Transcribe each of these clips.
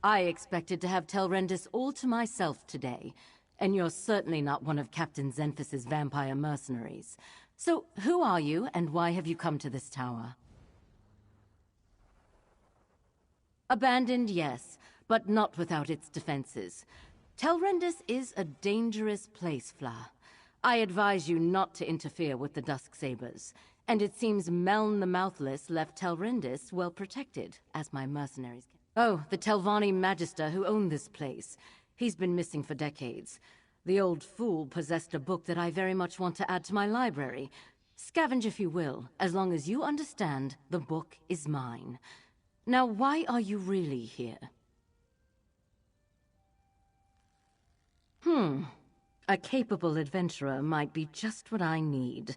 I expected to have Telrendis all to myself today, and you're certainly not one of Captain Xenphys's vampire mercenaries. So, who are you, and why have you come to this tower? Abandoned, yes, but not without its defenses. Telrendis is a dangerous place, Fla. I advise you not to interfere with the Dusksabers, and it seems Meln the Mouthless left Telrendis well protected, as my mercenaries can. Oh, the Telvanni Magister who owned this place. He's been missing for decades. The old fool possessed a book that I very much want to add to my library. Scavenge if you will, as long as you understand the book is mine. Now, why are you really here? A capable adventurer might be just what I need.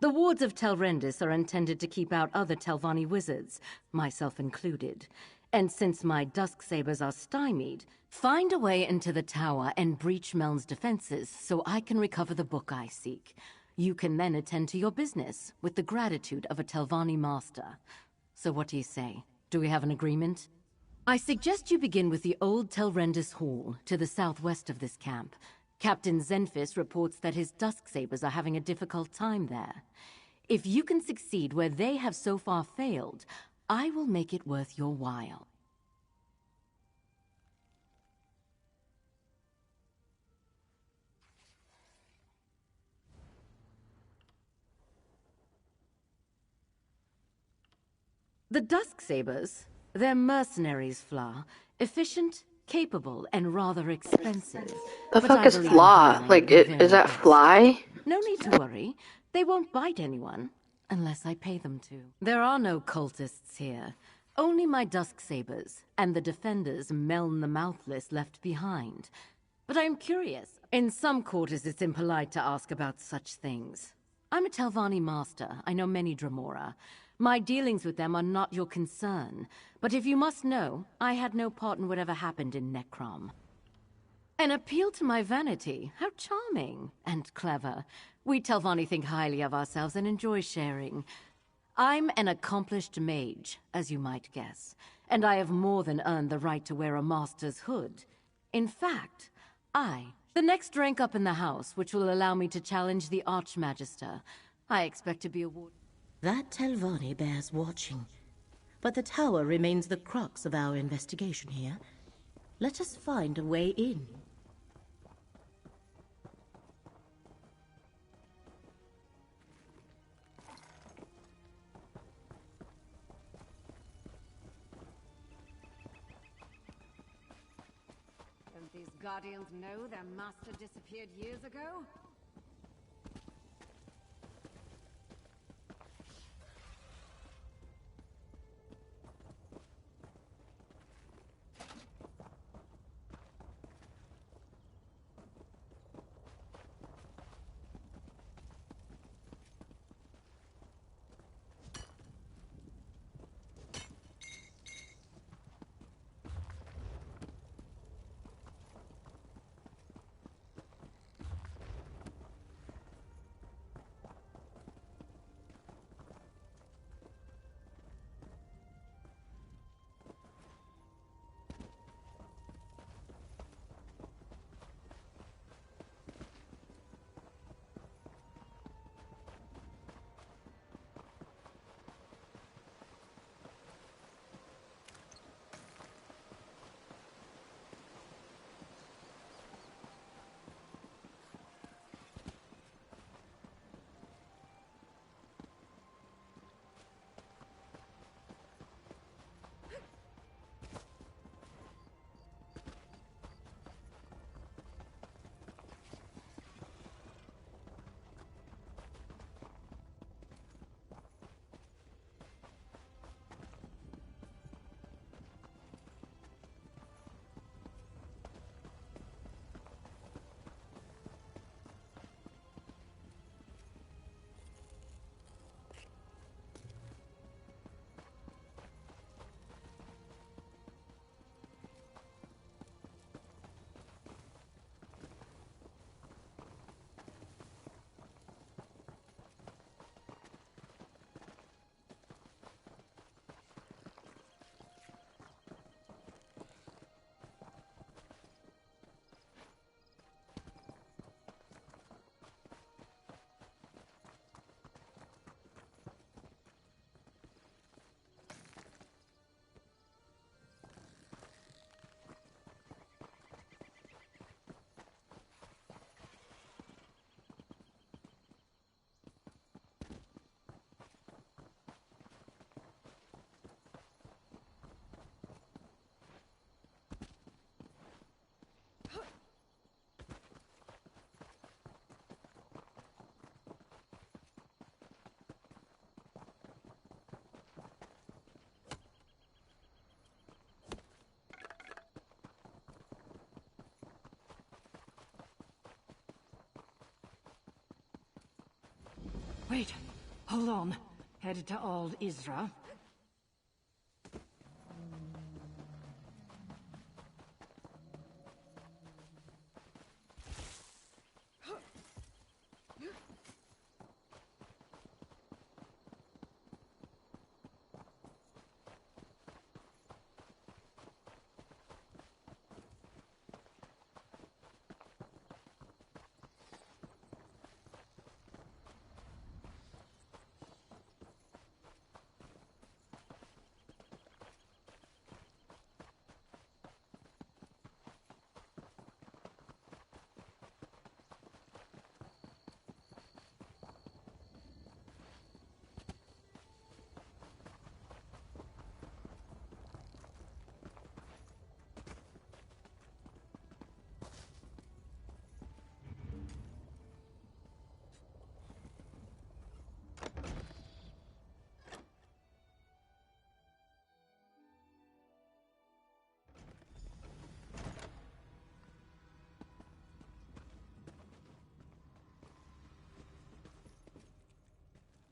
The wards of Telrendis are intended to keep out other Telvanni wizards, myself included. And since my Dusksabers are stymied, find a way into the tower and breach Meln's defenses so I can recover the book I seek. You can then attend to your business with the gratitude of a Telvanni master. So what do you say? Do we have an agreement? I suggest you begin with the old Telrendis Hall, to the southwest of this camp. Captain Xenphys reports that his Dusksabers are having a difficult time there. If you can succeed where they have so far failed, I will make it worth your while. The Dusksabers? They're mercenaries, Fla. Efficient, capable, and rather expensive. The But fuck I is believe in flaw? hiring Like, the is very that best. fly? No need to worry. They won't bite anyone, unless I pay them to. There are no cultists here. Only my Dusksabers, and the defenders Meln the Mouthless left behind. But I'm curious. In some quarters it's impolite to ask about such things. I'm a Telvanni master. I know many Dremora. My dealings with them are not your concern. But if you must know, I had no part in whatever happened in Necrom. An appeal to my vanity. How charming and clever. We Telvanni think highly of ourselves and enjoy sharing. I'm an accomplished mage, as you might guess, and I have more than earned the right to wear a master's hood. In fact, the next rank up in the house, which will allow me to challenge the Archmagister. I expect to be awarded. That Telvanni bears watching, but the tower remains the crux of our investigation here. Let us find a way in. Don't these Guardians know their master disappeared years ago? Wait, hold on. Headed to Old Isra.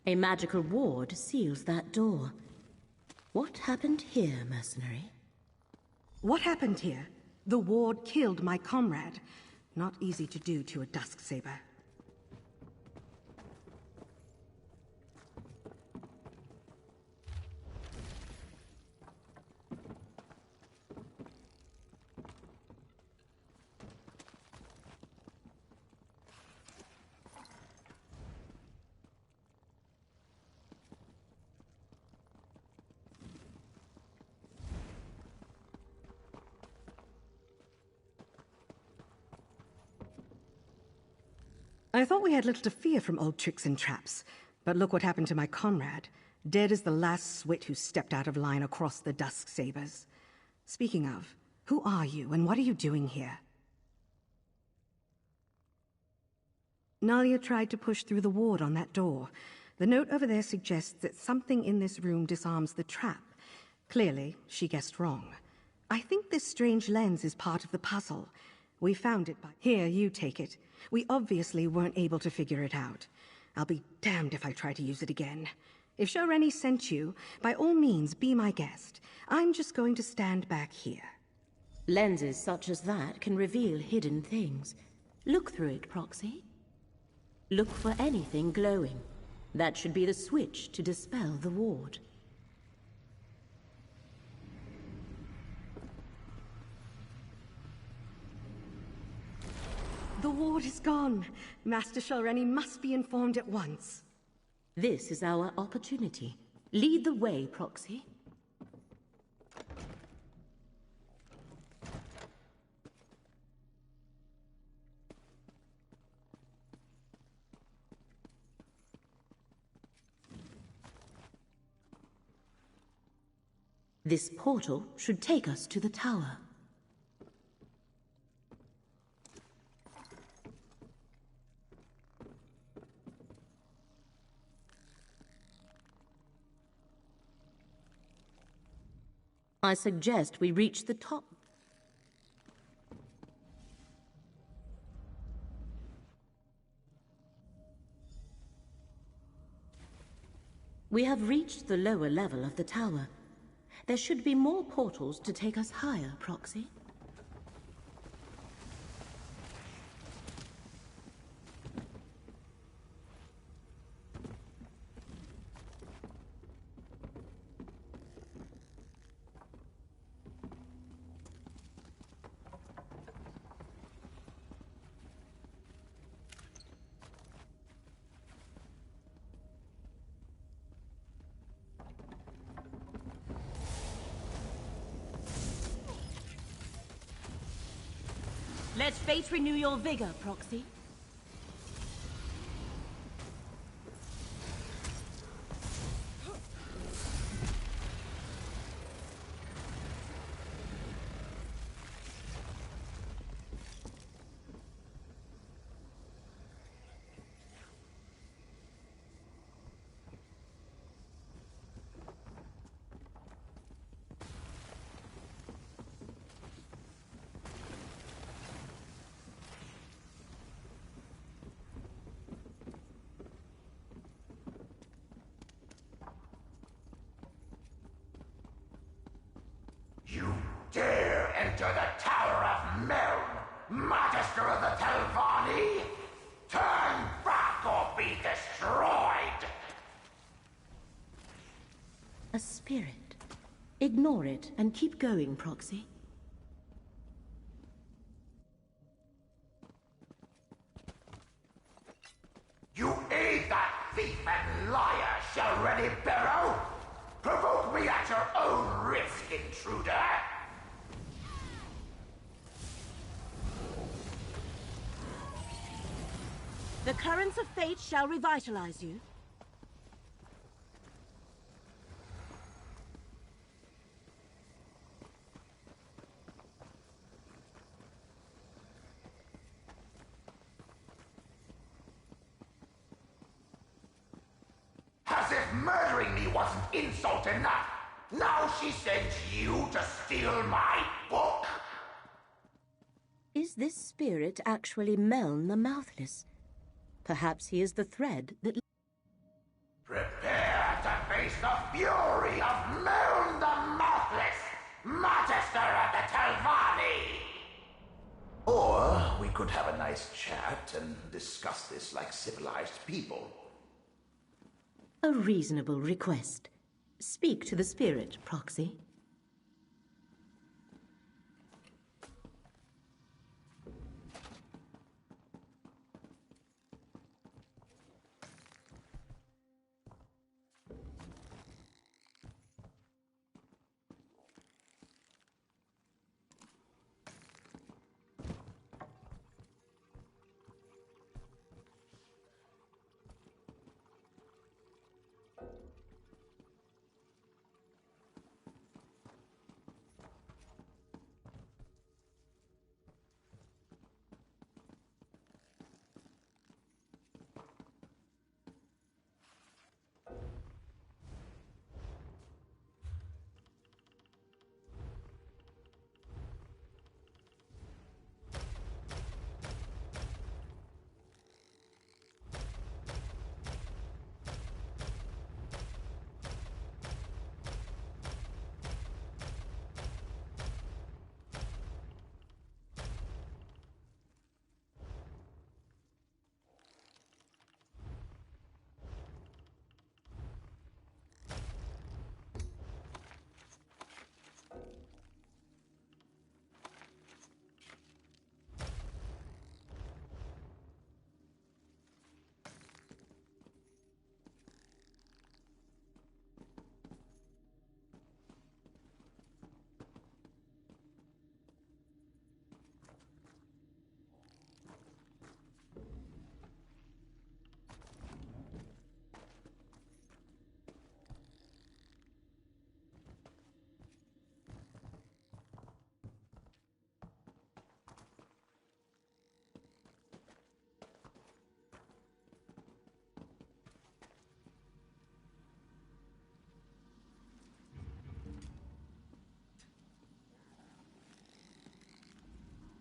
A magical ward seals that door. What happened here, mercenary? What happened here? The ward killed my comrade. Not easy to do to a Dusksaber. I thought we had little to fear from old tricks and traps, but look what happened to my comrade. Dead as the last swit who stepped out of line across the Dusksabers. Speaking of, who are you and what are you doing here? Nalia tried to push through the ward on that door. The note over there suggests that something in this room disarms the trap. Clearly, she guessed wrong. I think this strange lens is part of the puzzle. We found it by... Here, you take it. We obviously weren't able to figure it out. I'll be damned if I try to use it again. If Shareni sent you, by all means, be my guest. I'm just going to stand back here. Lenses such as that can reveal hidden things. Look through it, Proxy. Look for anything glowing. That should be the switch to dispel the ward. The ward is gone. Master Shalreni must be informed at once. This is our opportunity. Lead the way, Proxy. This portal should take us to the tower. I suggest we reach the top. We have reached the lower level of the tower. There should be more portals to take us higher, Proxy. Let fate renew your vigor, Proxy. dare enter the Tower of Meln, Magister of the Telvanni? Turn back or be destroyed! A spirit. Ignore it and keep going, Proxy. You aid that thief and liar, Shalready Barrow! Provoke me at your own risk, intruder! The currents of fate shall revitalize you. As if murdering me wasn't insult enough! Now she sends you to steal my book? Is this spirit actually Meln the Mouthless? Perhaps he is the thread that... Prepare to face the fury of Meln the Mouthless, Magister of the Telvanni! Or we could have a nice chat and discuss this like civilized people. A reasonable request. Speak to the spirit, Proxy.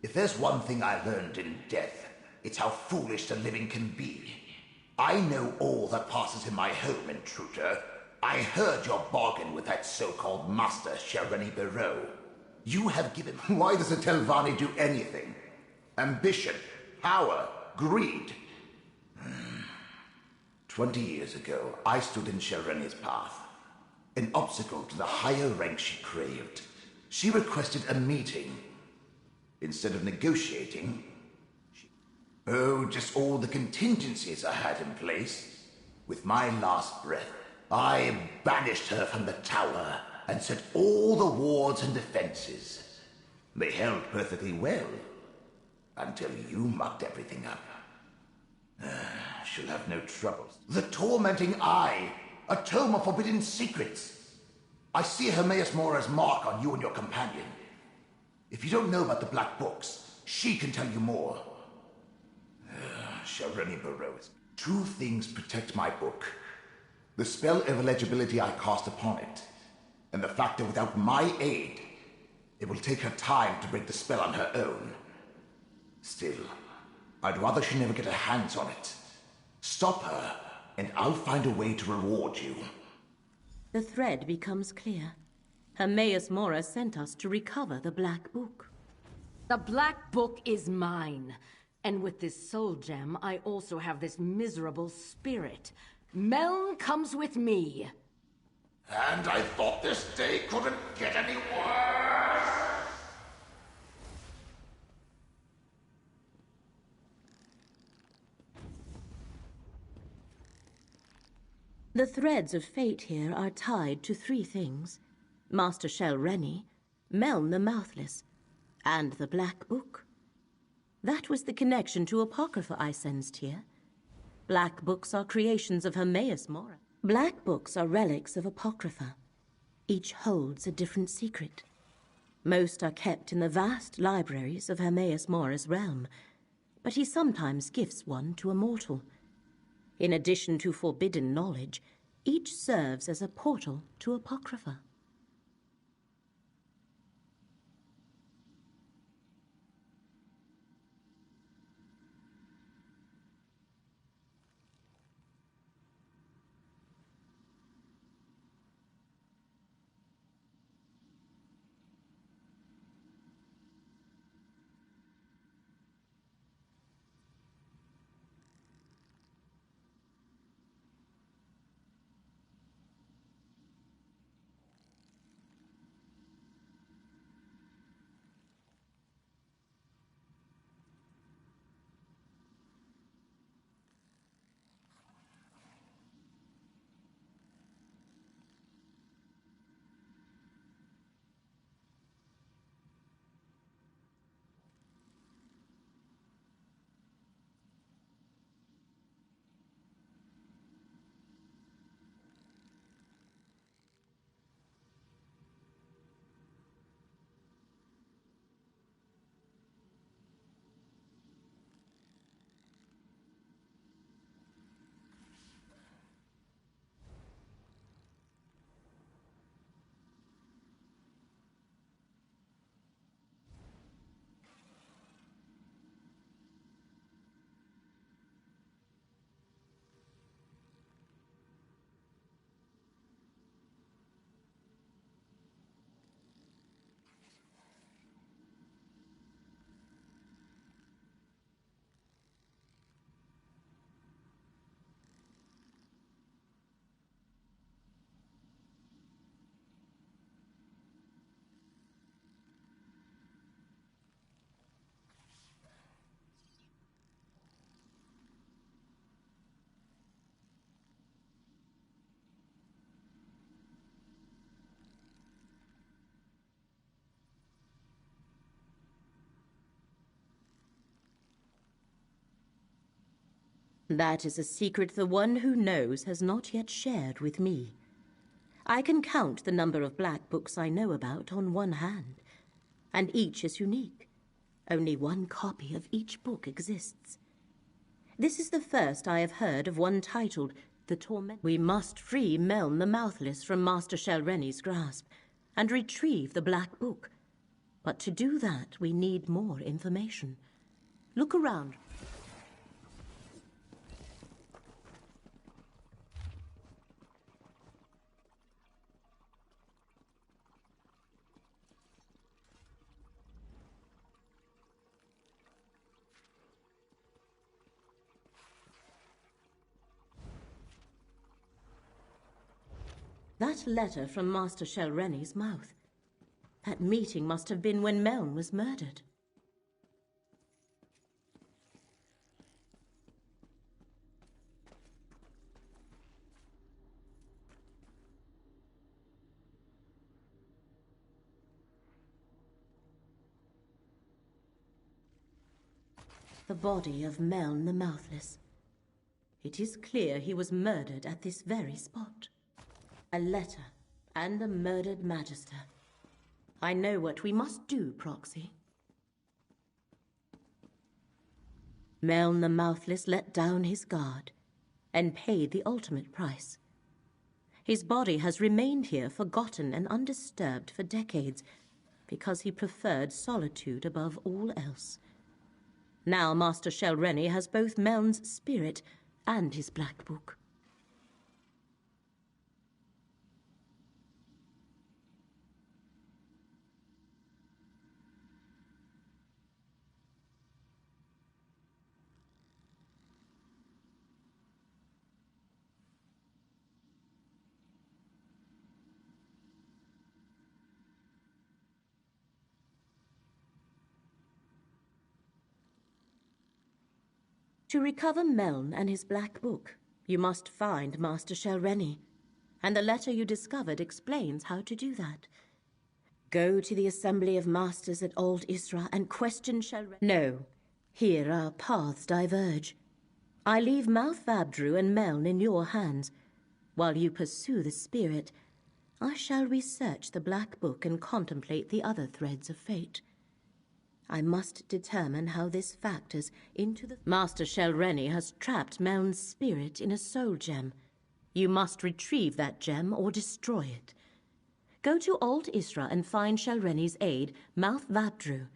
If there's one thing I learned in death, it's how foolish the living can be. I know all that passes in my home, intruder. I heard your bargain with that so-called Master Shareni Barrow. You have given... Why does the Telvanni do anything? Ambition, power, greed. 20 years ago, I stood in Shareni's path. An obstacle to the higher rank she craved. She requested a meeting. Instead of negotiating, oh, just all the contingencies I had in place. With my last breath, I banished her from the tower and set all the wards and defenses. They held perfectly well, until you mucked everything up. She'll have no troubles. The Tormenting Eye, a tome of forbidden secrets. I see Hermaeus Mora's mark on you and your companion. If you don't know about the Black Books, she can tell you more. Shareni Barrow. Two things protect my book. The spell of illegibility I cast upon it, and the fact that without my aid, it will take her time to break the spell on her own. Still, I'd rather she never get her hands on it. Stop her, and I'll find a way to reward you. The thread becomes clear. Hermaeus Mora sent us to recover the Black Book. The Black Book is mine. And with this soul gem, I also have this miserable spirit. Meln comes with me. And I thought this day couldn't get any worse! The threads of fate here are tied to 3 things. Master Shel Rennie, Meln the Mouthless, and the Black Book. That was the connection to Apocrypha I sensed here. Black Books are creations of Hermaeus Mora. Black Books are relics of Apocrypha. Each holds a different secret. Most are kept in the vast libraries of Hermaeus Mora's realm, but he sometimes gifts one to a mortal. In addition to forbidden knowledge, each serves as a portal to Apocrypha. That is a secret the one who knows has not yet shared with me. I can count the number of Black Books I know about on one hand, and each is unique. Only one copy of each book exists. This is the first I have heard of one titled The Torment. We must free Meln the Mouthless from Master Shel Rennie's grasp and retrieve the Black Book. But to do that, we need more information. Look around. That letter from Master Shel Rennie's mouth. That meeting must have been when Meln was murdered. The body of Meln the Mouthless. It is clear he was murdered at this very spot. A letter and a murdered Magister. I know what we must do, Proxy. Meln the Mouthless let down his guard and paid the ultimate price. His body has remained here forgotten and undisturbed for decades because he preferred solitude above all else. Now Master Shel Rennie has both Meln's spirit and his Black Book. To recover Meln and his Black Book, you must find Master Shelrenny, and the letter you discovered explains how to do that. Go to the Assembly of Masters at Old Isra and question Shelrenny. No, here our paths diverge. I leave Mouth Vabdru and Meln in your hands. While you pursue the spirit, I shall research the Black Book and contemplate the other threads of fate. I must determine how this factors into the... Master Shelrenny has trapped Meln's spirit in a soul gem. You must retrieve that gem or destroy it. Go to Old Isra and find Shelrenny's aide, Mouth Vabdru.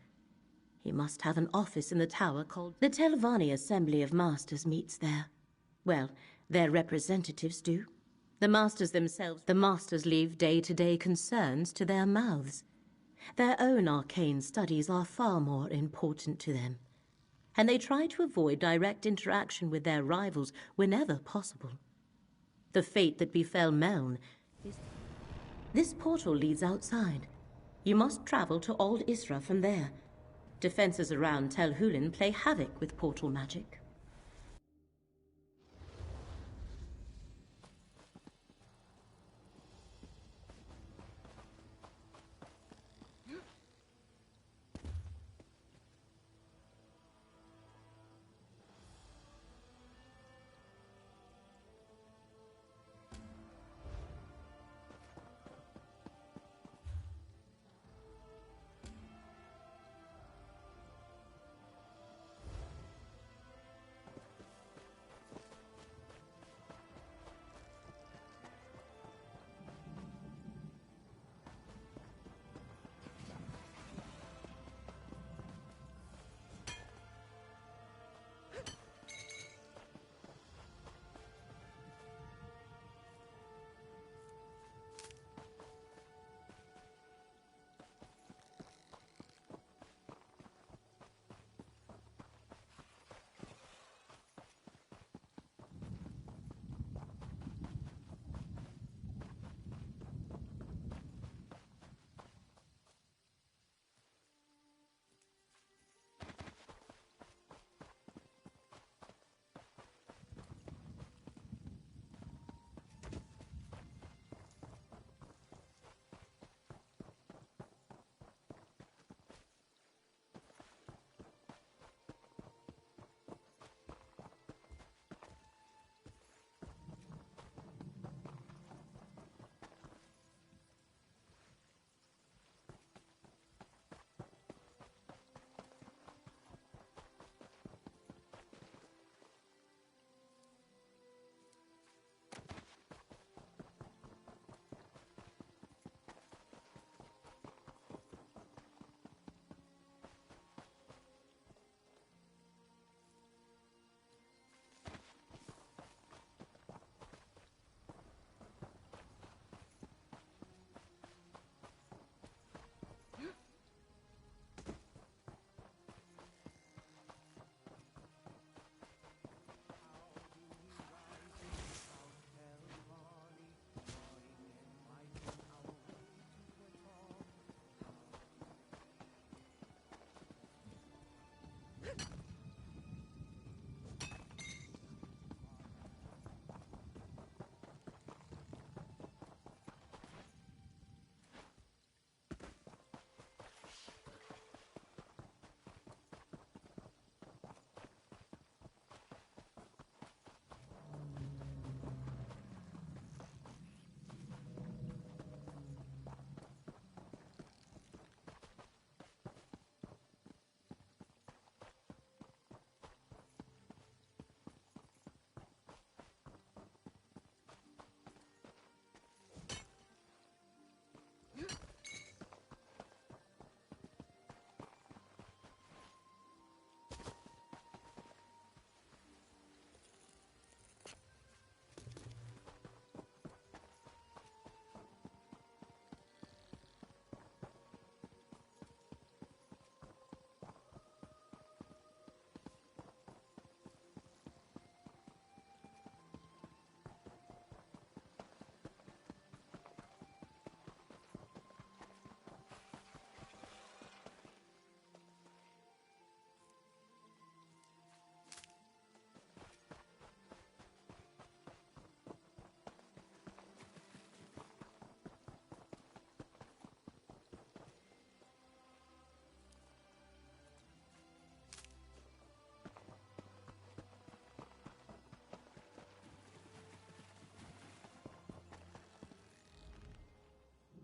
He must have an office in the tower called... The Telvanni Assembly of Masters meets there. Well, their representatives do. The Masters themselves... The Masters leave day-to-day concerns to their mouths. Their own arcane studies are far more important to them, and they try to avoid direct interaction with their rivals whenever possible. The fate that befell Meln is... This portal leads outside. You must travel to Old Isra from there. Defenses around Tel Hulin play havoc with portal magic.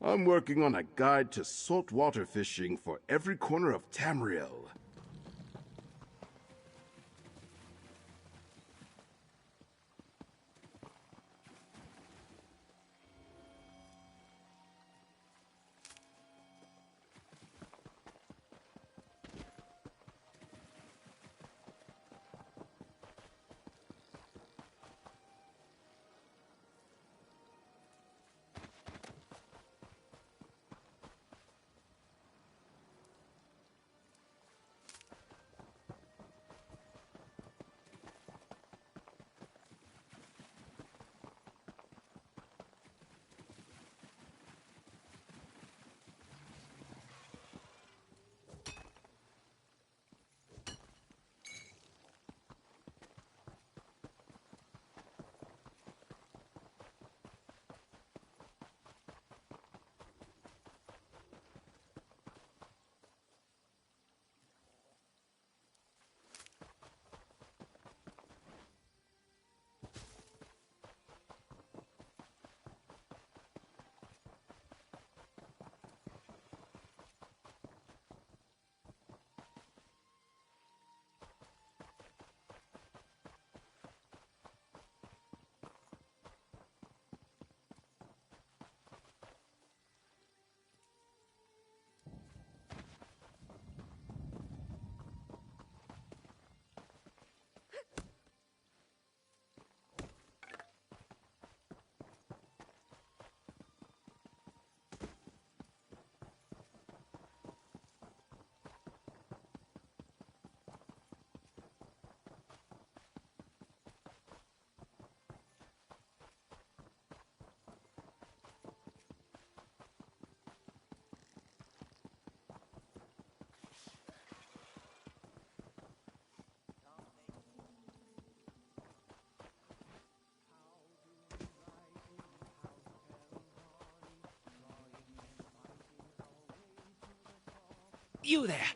I'm working on a guide to saltwater fishing for every corner of Tamriel. You there!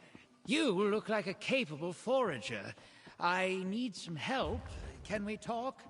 You look like a capable forager. I need some help. Can we talk?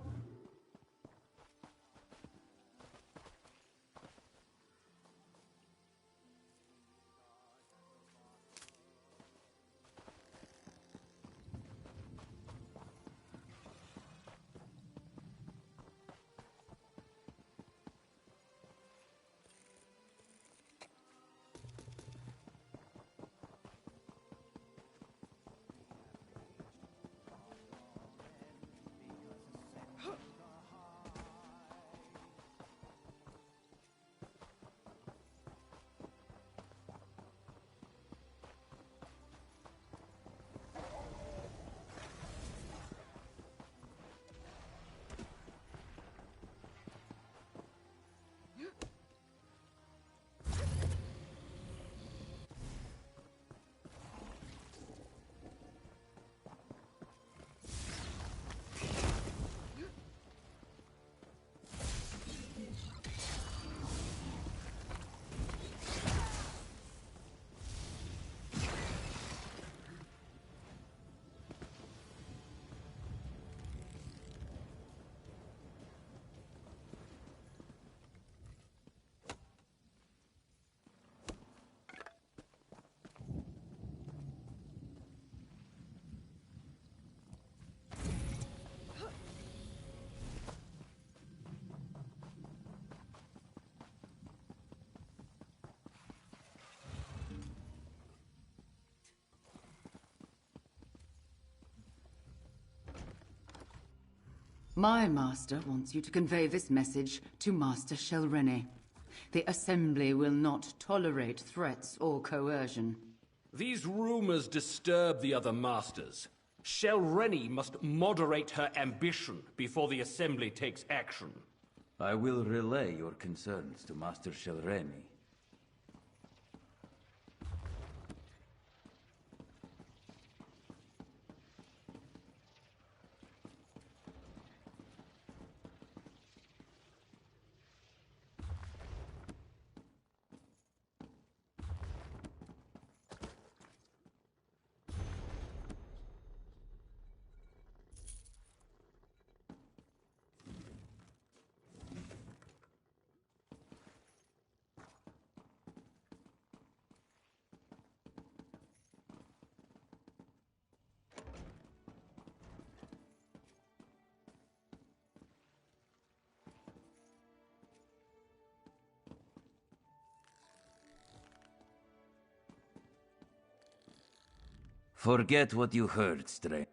My master wants you to convey this message to Master Shelrene. The Assembly will not tolerate threats or coercion. These rumors disturb the other masters. Shelrene must moderate her ambition before the Assembly takes action. I will relay your concerns to Master Shelrene. Forget what you heard, stranger.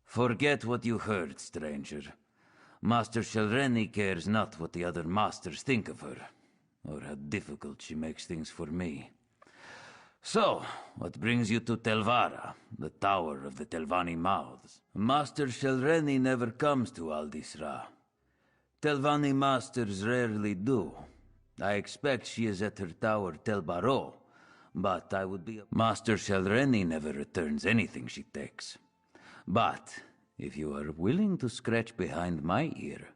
Forget what you heard, stranger. Master Shelreni cares not what the other masters think of her, or how difficult she makes things for me. So, what brings you to Telvara, the tower of the Telvanni mouths? Master Shelreni never comes to Aldisra. Telvanni masters rarely do. I expect she is at her tower Telbaro, but I would be... Master Shelreni never returns anything she takes. But, if you are willing to scratch behind my ear,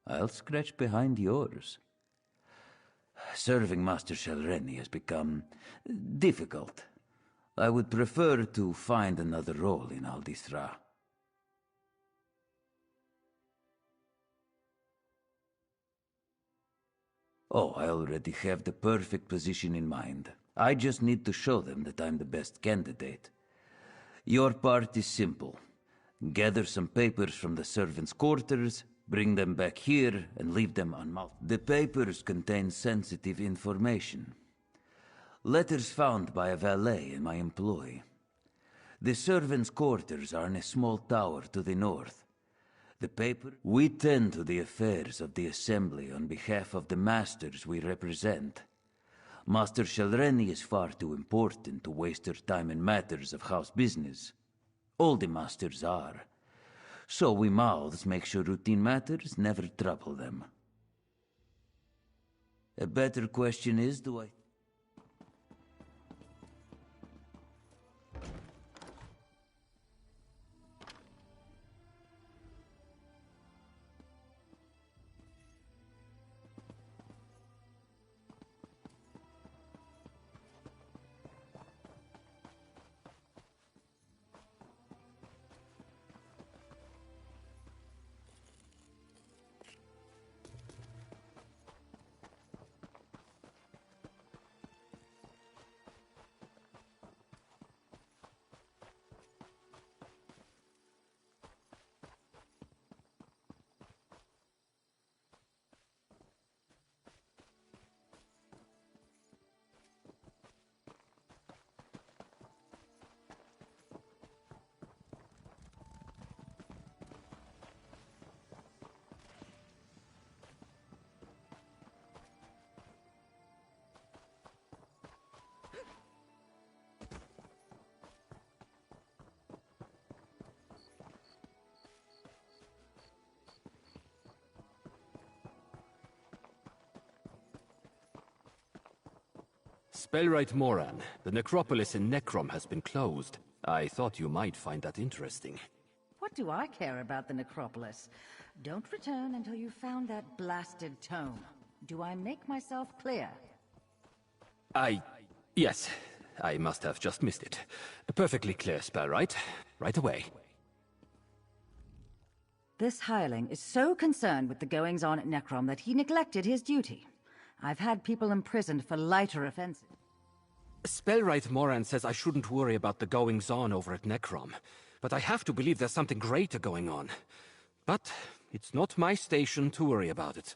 I'll scratch behind yours. Serving Master Shelreni has become difficult. I would prefer to find another role in Aldisra. Oh, I already have the perfect position in mind. I just need to show them that I'm the best candidate. Your part is simple. Gather some papers from the servants' quarters, bring them back here, and leave them unmarked. The papers contain sensitive information. Letters found by a valet in my employ. The servants' quarters are in a small tower to the north. The paper... We tend to the affairs of the Assembly on behalf of the masters we represent. Master Shelreni is far too important to waste her time in matters of house business. All the masters are. So we mouths make sure routine matters never trouble them. A better question is, do I... Spellwright Moran, the necropolis in Necrom has been closed. I thought you might find that interesting. What do I care about the necropolis? Don't return until you've found that blasted tome. Do I make myself clear? Yes, I must have just missed it. Perfectly clear, Spellwright. Right away. This hireling is so concerned with the goings-on at Necrom that he neglected his duty. I've had people imprisoned for lighter offenses. Spellwright Moran says I shouldn't worry about the goings-on over at Necrom, but I have to believe there's something greater going on. But it's not my station to worry about it.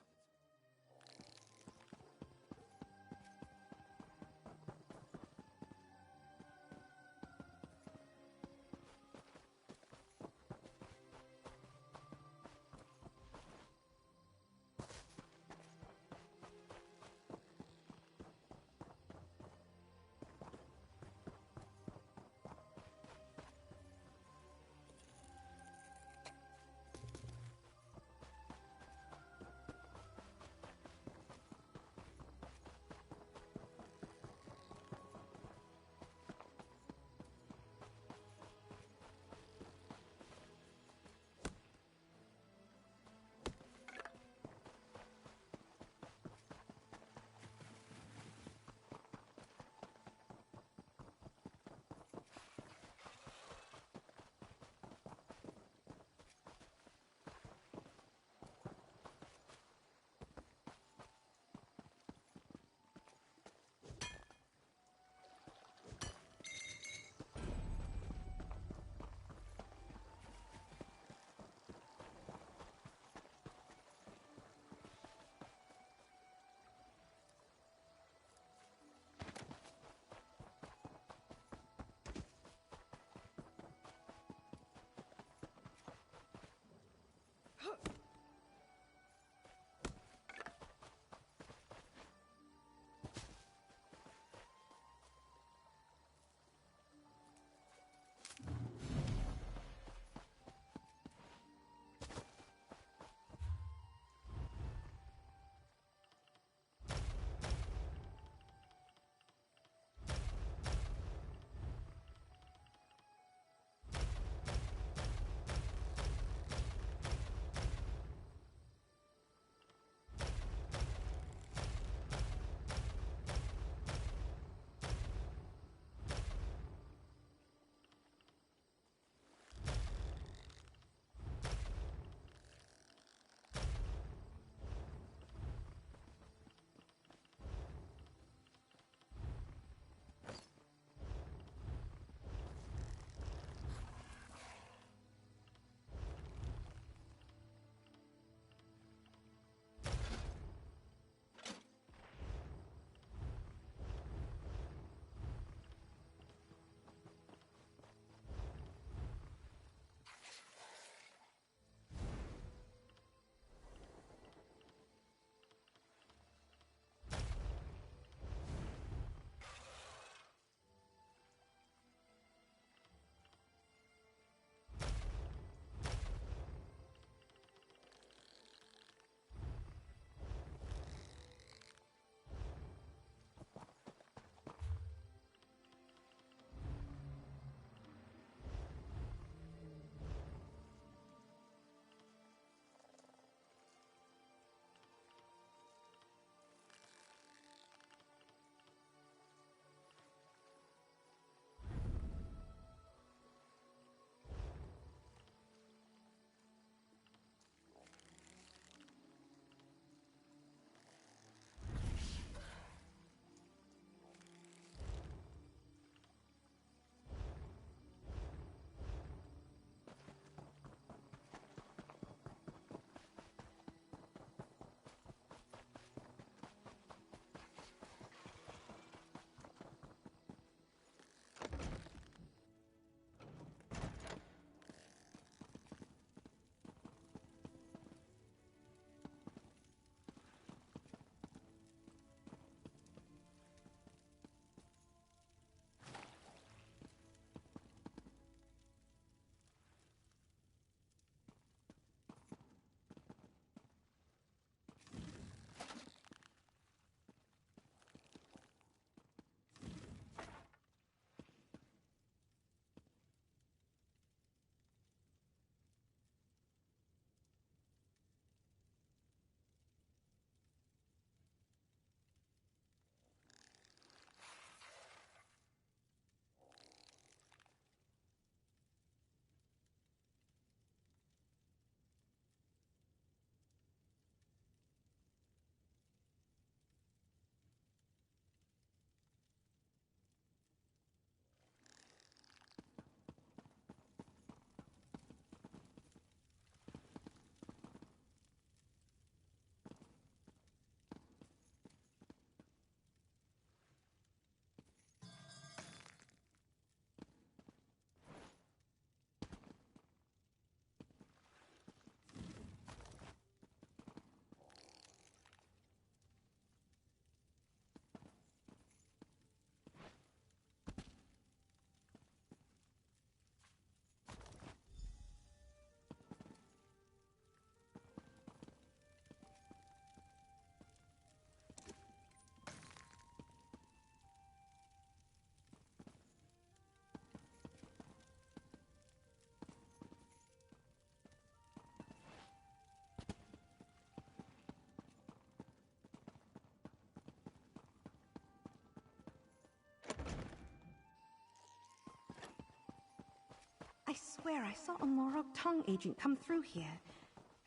I swear I saw a Morag Tong agent come through here.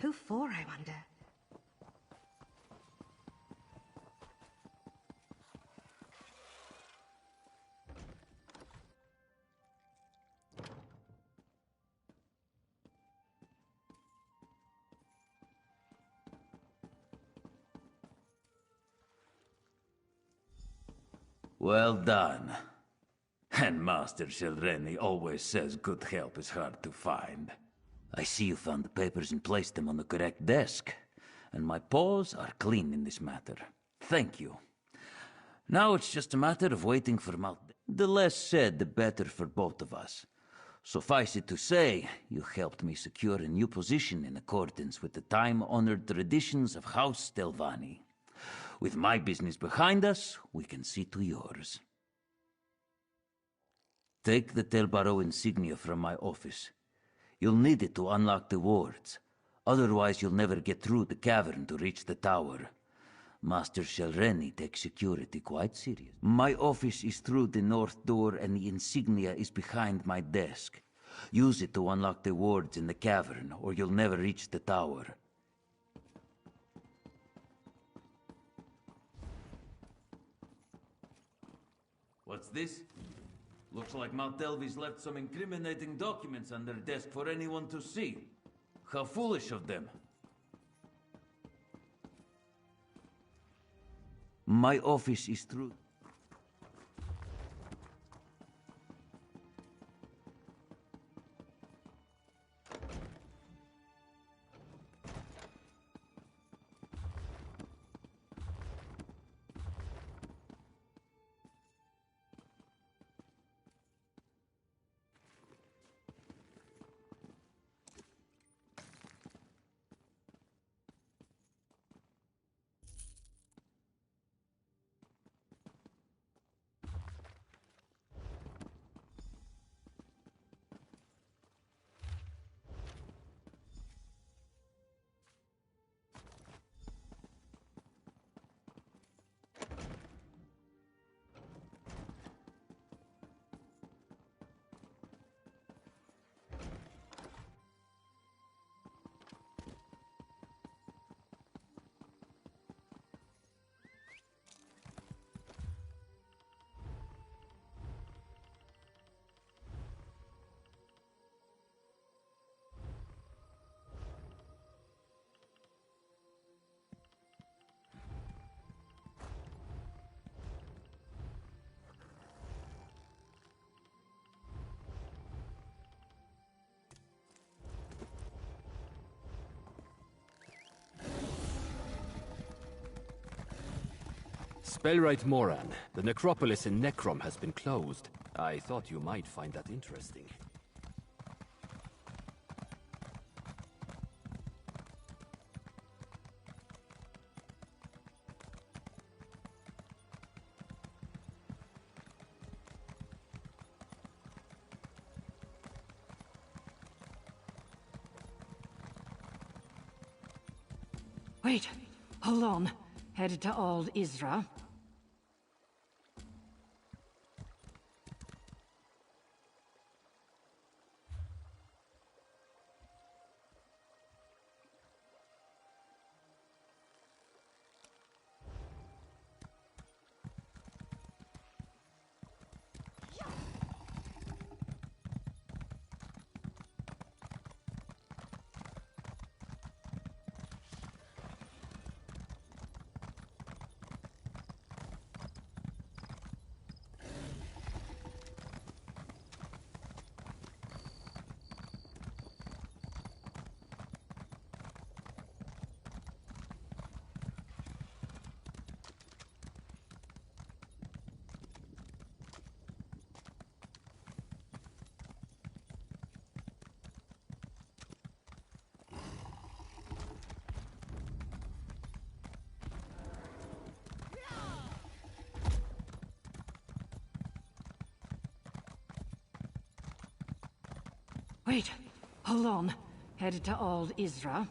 Who for, I wonder? Well done. And Master Shelreni always says good help is hard to find. I see you found the papers and placed them on the correct desk, and my paws are clean in this matter. Thank you. Now it's just a matter of waiting for The less said, the better for both of us. Suffice it to say, you helped me secure a new position in accordance with the time-honored traditions of House Stelvani. With my business behind us, we can see to yours. Take the Telbaro insignia from my office. You'll need it to unlock the wards. Otherwise, you'll never get through the cavern to reach the tower. Master Shelreni takes security quite serious. My office is through the north door and the insignia is behind my desk. Use it to unlock the wards in the cavern, or you'll never reach the tower. What's this? Looks like Maltelvi's left some incriminating documents on their desk for anyone to see. How foolish of them. My office is through... Spellwright Moran, the necropolis in Necrom has been closed. I thought you might find that interesting. Wait, hold on. Headed to Old Isra. Wait, hold on. Headed to Old Isra.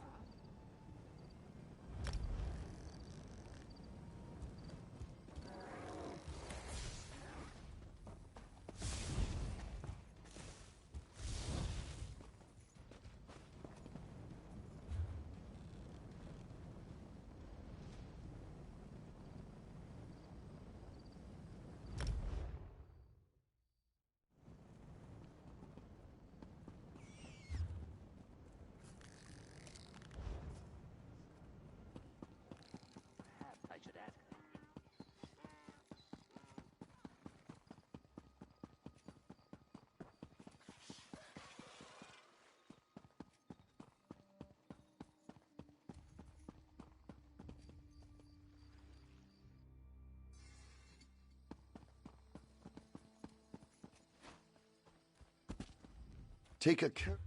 Take a care.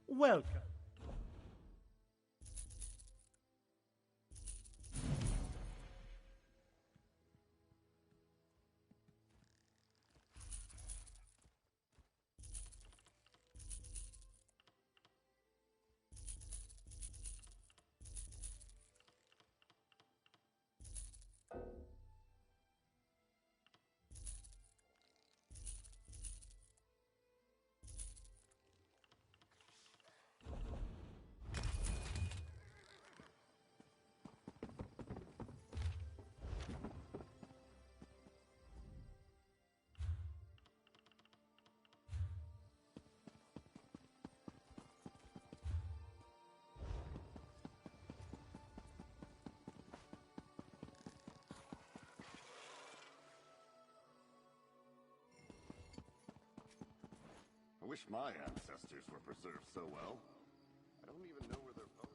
Welcome. I wish my ancestors were preserved so well. I don't even know where they're from.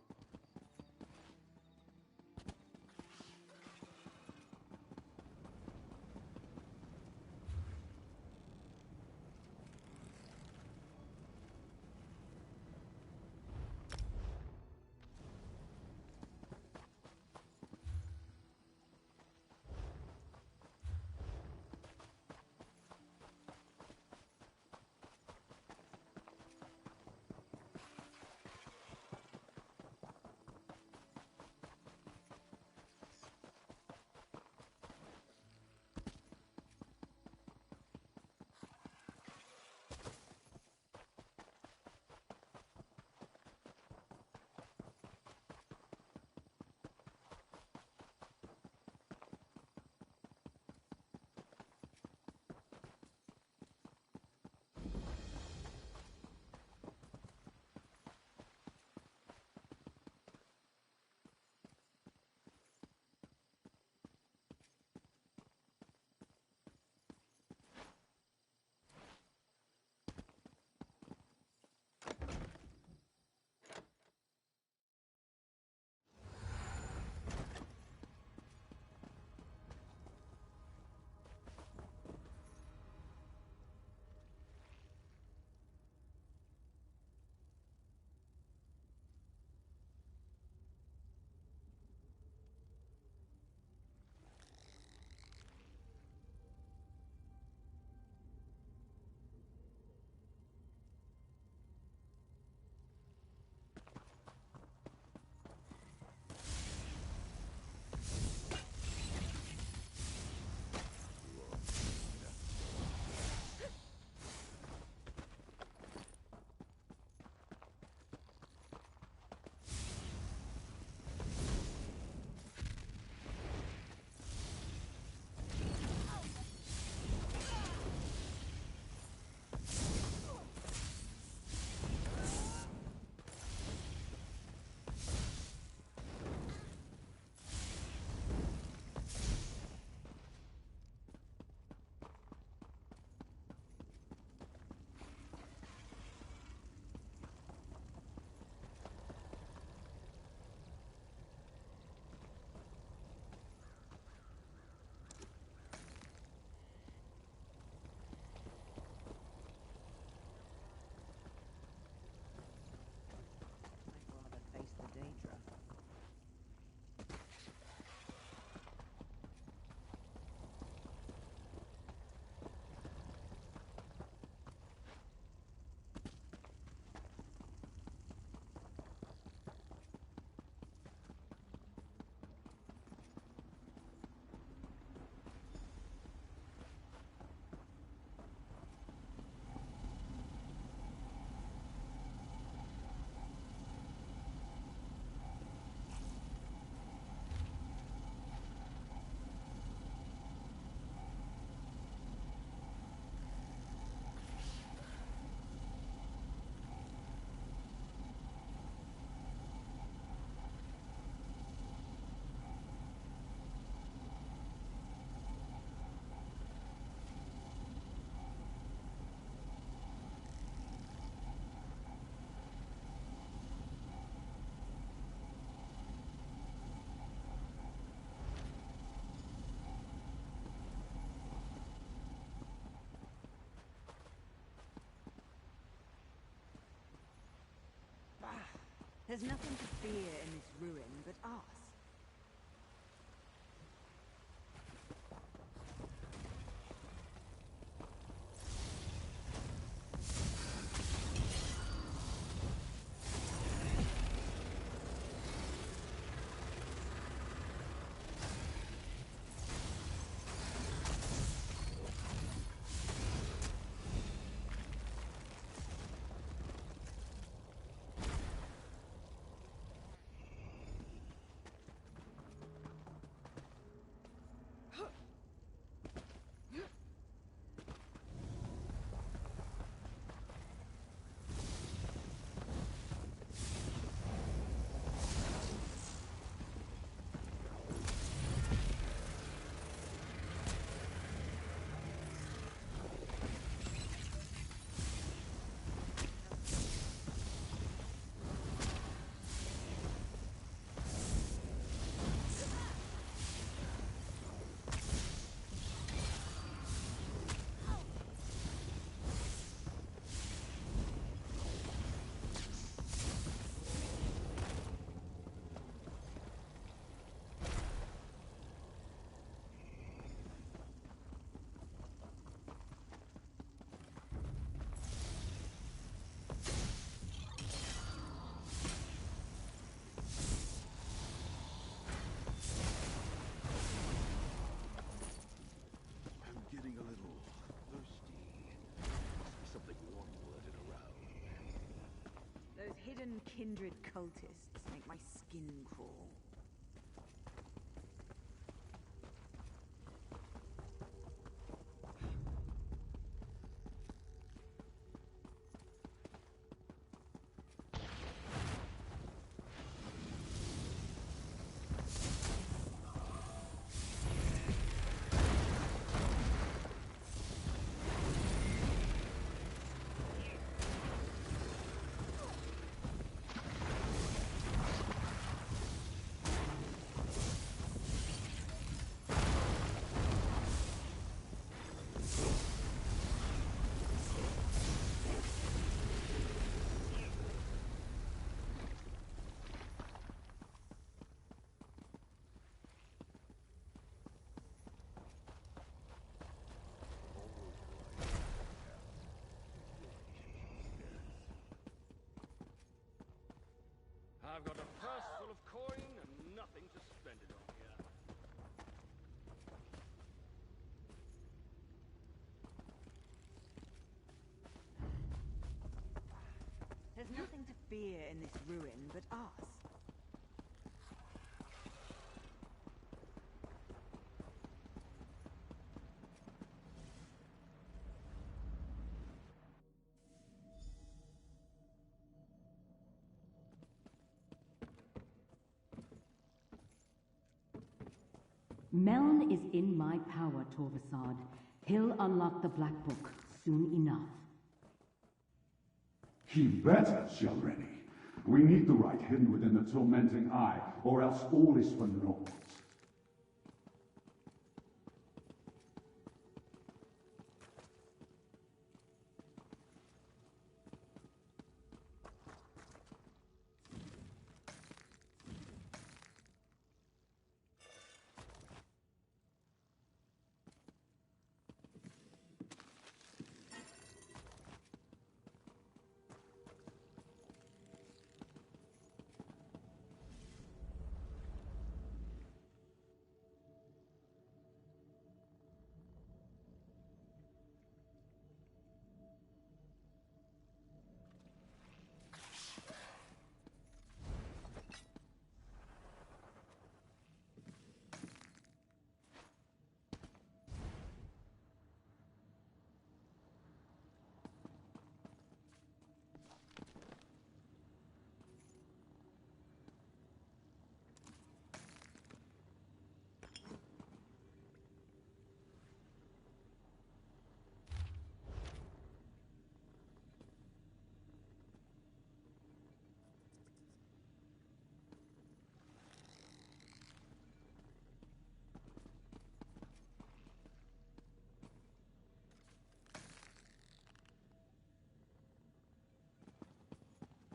There's nothing to fear in this ruin but us. Hidden kindred cultists make my skin crawl. I've got a purse full of coin and nothing to spend it on here. There's nothing to fear in this ruin but us. Meln is in my power, Torvasad. He'll unlock the Black Book soon enough. He better, Shelreni. We need the right hidden within the tormenting eye, or else all is for naught.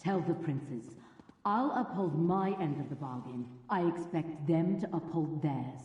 Tell the princes, I'll uphold my end of the bargain. I expect them to uphold theirs.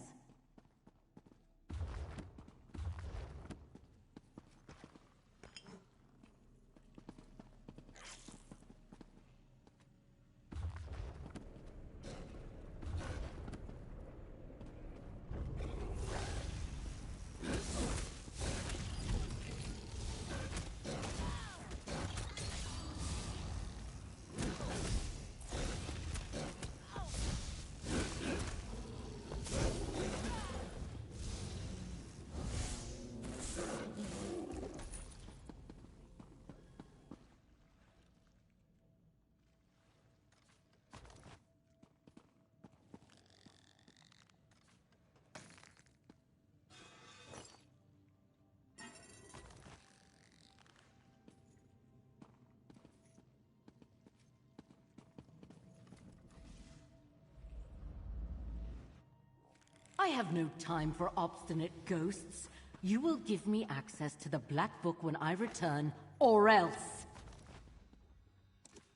I have no time for obstinate ghosts. You will give me access to the Black Book when I return, or else.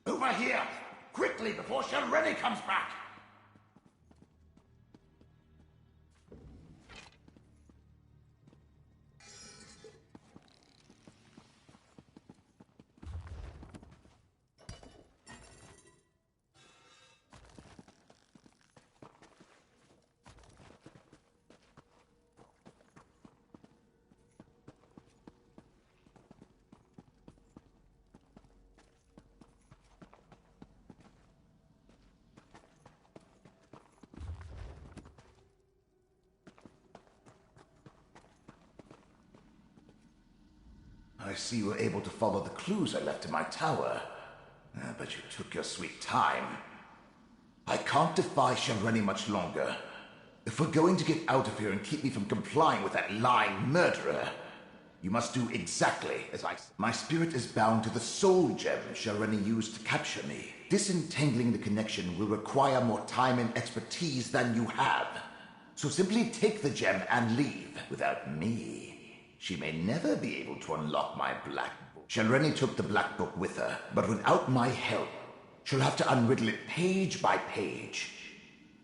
Over here! Quickly, before Shelreni comes back! I see you were able to follow the clues I left in my tower. But you took your sweet time. I can't defy Shelreni much longer. If we're going to get out of here and keep me from complying with that lying murderer, you must do exactly as I say. My spirit is bound to the soul gem Shelreni used to capture me. Disentangling the connection will require more time and expertise than you have. So simply take the gem and leave. Without me, she may never be able to unlock my Black Book. Shelreni took the Black Book with her, but without my help, she'll have to unriddle it page by page.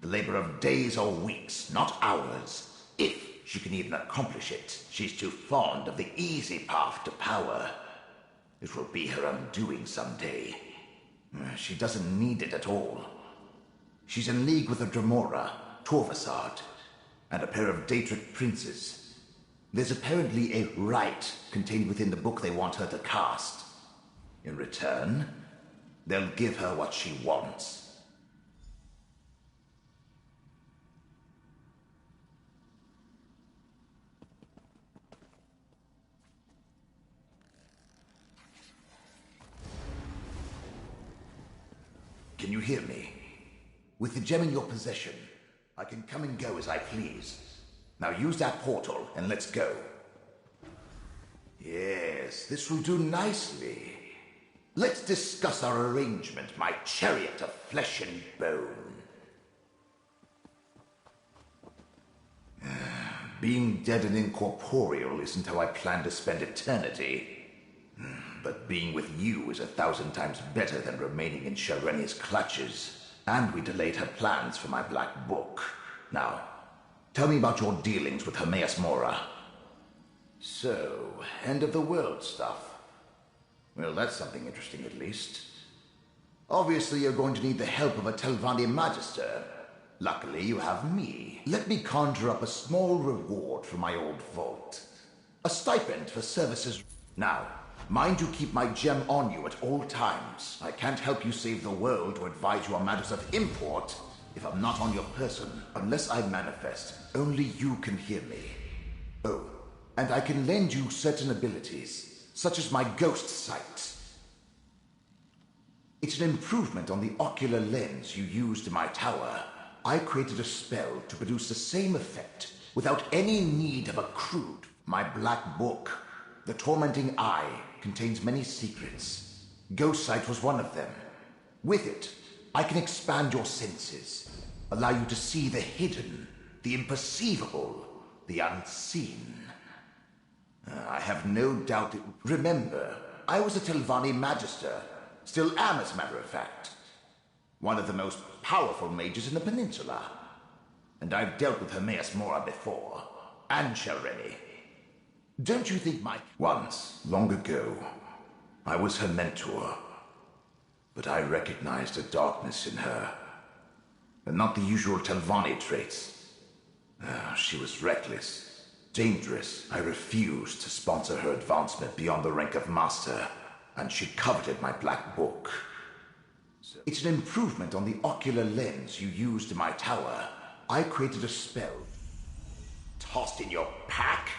The labor of days or weeks, not hours. If she can even accomplish it, she's too fond of the easy path to power. It will be her undoing someday. She doesn't need it at all. She's in league with a Dremora, Torvasard, and a pair of Daedric princes. There's apparently a rite contained within the book they want her to cast. In return, they'll give her what she wants. Can you hear me? With the gem in your possession, I can come and go as I please. Now use that portal and let's go. Yes, this will do nicely. Let's discuss our arrangement, my chariot of flesh and bone. Being dead and incorporeal isn't how I plan to spend eternity. But being with you is 1,000 times better than remaining in Shelreni's clutches. And we delayed her plans for my Black Book. Now, tell me about your dealings with Hermaeus Mora. So, end of the world stuff. Well, that's something interesting at least. Obviously, you're going to need the help of a Telvanni Magister. Luckily, you have me. Let me conjure up a small reward for my old vault. A stipend for services. Now, mind you keep my gem on you at all times. I can't help you save the world or advise you on matters of import if I'm not on your person. Unless I manifest, only you can hear me. Oh, and I can lend you certain abilities, such as my ghost sight. It's an improvement on the ocular lens you used in my tower. I created a spell to produce the same effect without any need of a crude. My Black Book, the Tormenting Eye, contains many secrets. Ghost sight was one of them. With it, I can expand your senses, allow you to see the hidden, the imperceivable, the unseen. I have no doubt it... Remember, I was a Telvanni Magister. Still am, as a matter of fact. one of the most powerful mages in the peninsula. And I've dealt with Hermaeus Mora before, and Shelreni. Don't you think Once, long ago, I was her mentor. But I recognized a darkness in her. And not the usual Telvanni traits. She was reckless, dangerous. I refused to sponsor her advancement beyond the rank of master, and she coveted my black book. It's an improvement on the ocular lens you used in my tower. I created a spell. Tossed in your pack?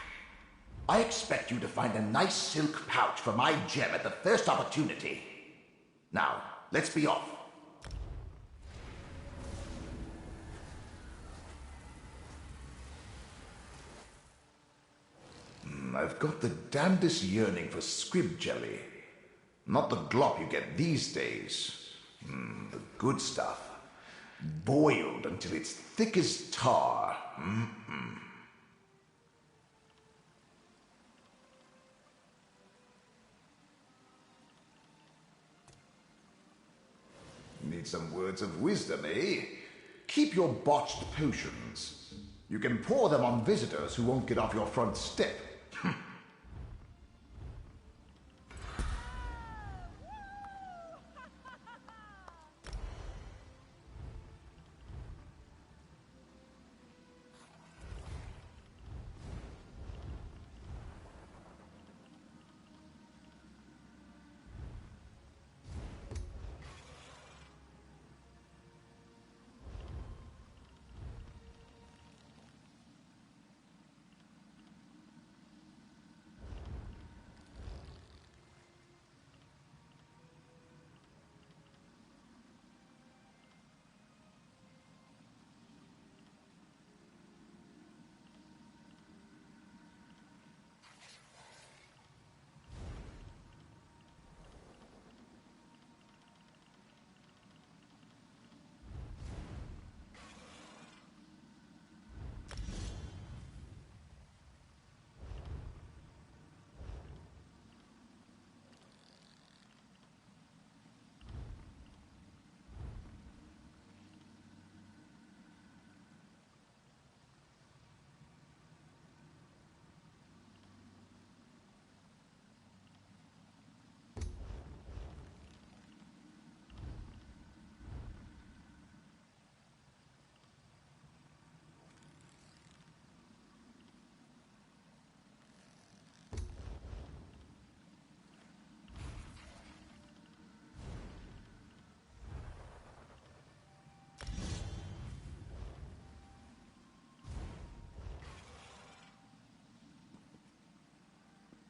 I expect you to find a nice silk pouch for my gem at the first opportunity. Now, let's be off. I've got the damnedest yearning for squib jelly. Not the glop you get these days. The good stuff. Boiled until it's thick as tar. Need some words of wisdom, eh? Keep your botched potions. You can pour them on visitors who won't get off your front step.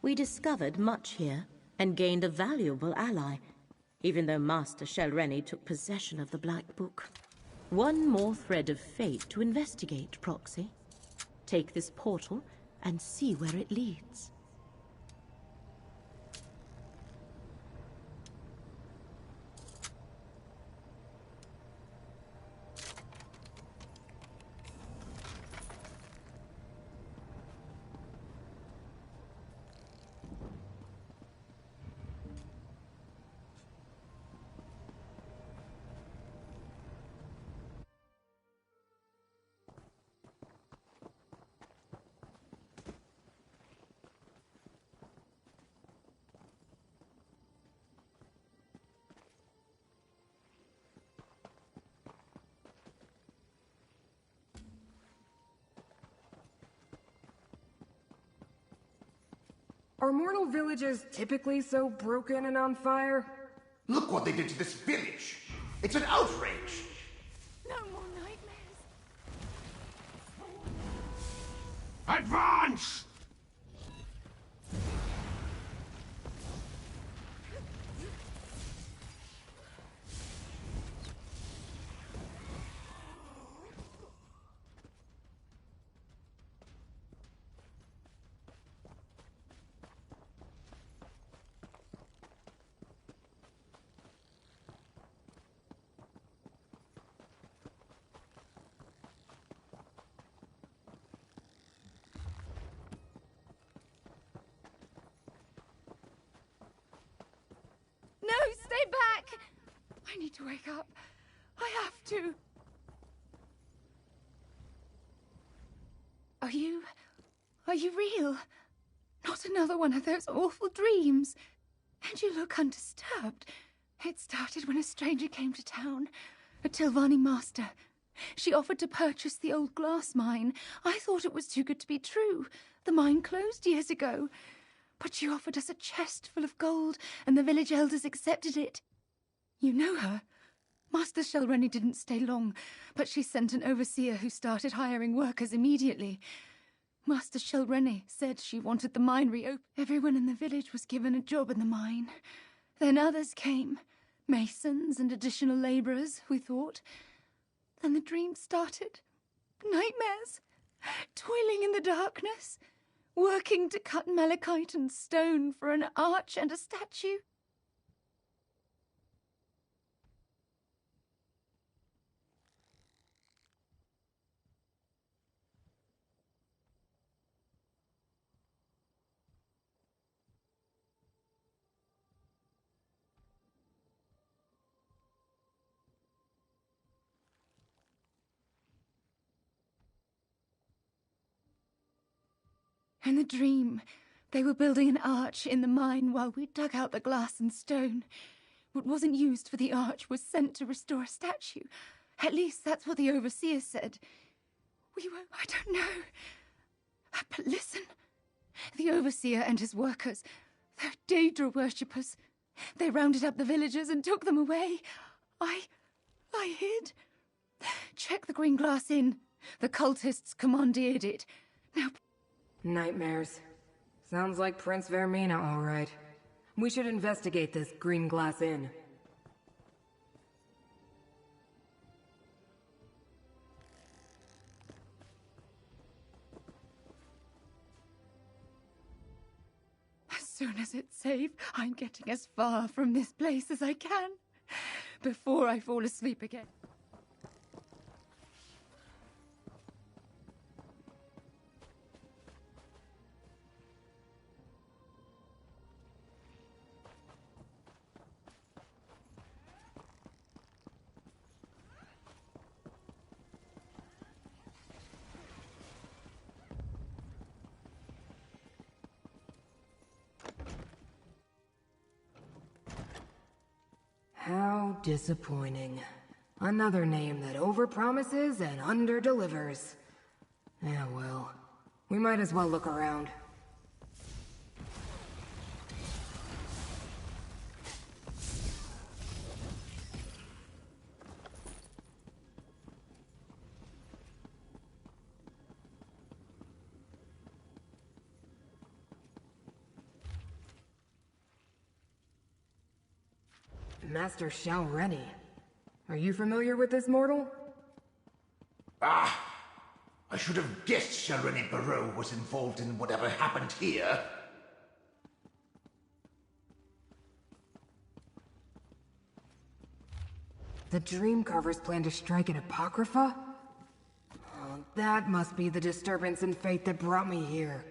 We discovered much here, and gained a valuable ally, even though Master Shelreni took possession of the Black Book. One more thread of fate to investigate, Proxy. Take this portal, and see where it leads. Are mortal villages typically so broken and on fire? Look what they did to this village! It's an outrage! No more nightmares. Advance! No, stay back! I need to wake up. too. Are you real? Not another one of those awful dreams? And you look undisturbed. It started when a stranger came to town, a Tilvani master. She offered to purchase the old glass mine. I thought it was too good to be true. The mine closed years ago. But she offered us a chest full of gold, and the village elders accepted it. You know her. Master Shelreni didn't stay long, but she sent an overseer who started hiring workers immediately. Master Shelreni said she wanted the mine reopened. Everyone in the village was given a job in the mine. Then others came. Masons and additional labourers, we thought. Then the dream started. Nightmares. Toiling in the darkness. Working to cut malachite and stone for an arch and a statue. In the dream, they were building an arch in the mine while we dug out the glass and stone. What wasn't used for the arch was sent to restore a statue. At least that's what the overseer said. We were, I don't know. But listen, the overseer and his workers, they're Daedra worshippers. They rounded up the villagers and took them away. I hid. Check the green glass inn. The cultists commandeered it. Now... Nightmares. Sounds like Prince Vermina, all right. We should investigate this Green Glass Inn. As soon as it's safe, I'm getting as far from this place as I can, before I fall asleep again. How disappointing. Another name that overpromises and underdelivers. Yeah, well, we might as well look around. Master Shelreni. Are you familiar with this mortal? Ah! I should have guessed Shelreni Barrow was involved in whatever happened here. The Dreamcarvers plan to strike at Apocrypha? Oh, that must be the disturbance in fate that brought me here.